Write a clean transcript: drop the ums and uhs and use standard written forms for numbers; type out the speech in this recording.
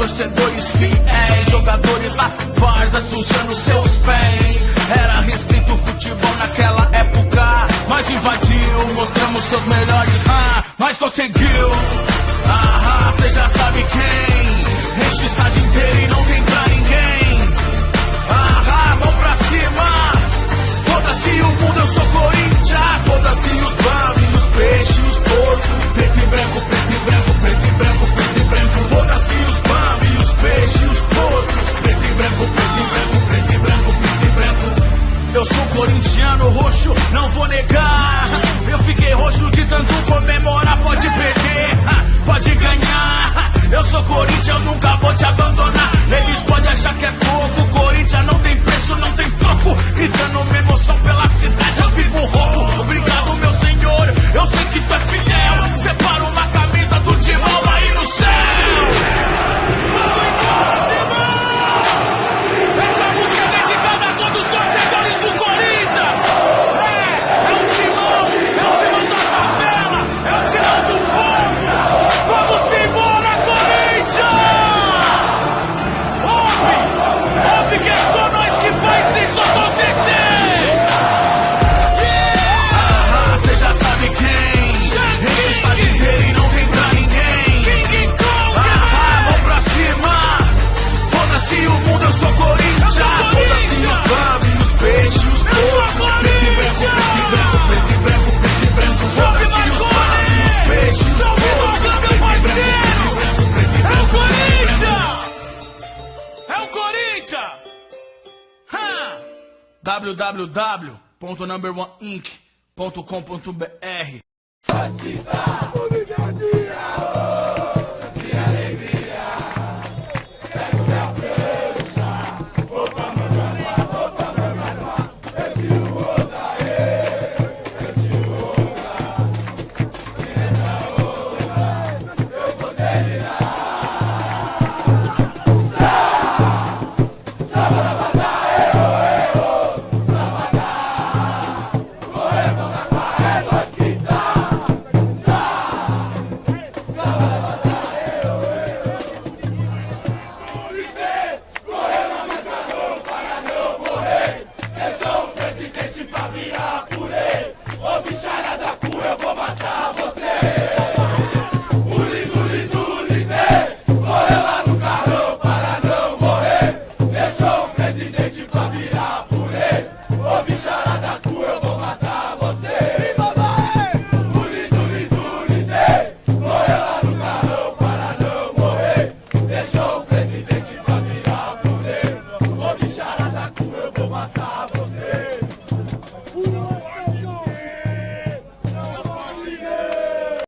torcedores fiéis, jogadores na várzea sujando seus pés. Era restrito o futebol naquela época, mas invadiu, mostramos seus melhores, mas conseguiu. Cê já sabe quem enche o estádio inteiro e não tem pra ninguém. Mão pra cima, foda-se o mundo, eu sou Corinthians. Foda-se os bambis, os peixes, os porcos. Preto e branco, preto e branco, preto e branco, preto e branco. Foda-se os bambis, os peixes, os porcos. Preto e branco, preto e branco, preto e branco, preto e branco. Eu sou corintiano roxo, não vou negar. Eu fiquei roxo de tanto comemorar. Pode perder, pode ganhar. Eu sou Corinthians, eu nunca vou te abandonar. Eles podem achar que é pouco, Corinthians não tem preço, não tem troco. Gritando uma emoção pela cidade, eu vivo roubo. Obrigado, meu senhor, eu sei que tu é fiel. Separa uma camisa do timão aí no céu. Essa música é dedicada a todos os torcedores do Corinthians. É o timão da favela, é o timão do povo. Vamos embora, Corinthians! Ouve que é só nós que faz isso acontecer! Cê já sabe quem enche o estádio inteiro e não tem pra ninguém. Mão pra cima, foda-se o mundo, eu sou Corinthians. Foda-se os bambis, os peixes, os porcos. Preto e branco, preto e branco, preto e branco, preto e branco. Foda-se os bambis, os peixes, os porcos. Preto e branco, preto e branco, preto e branco. É o Corinthians! www.numberoneinc.com.br Deixou o presidente pra virar por ele. Ô bicharada, eu vou matar você.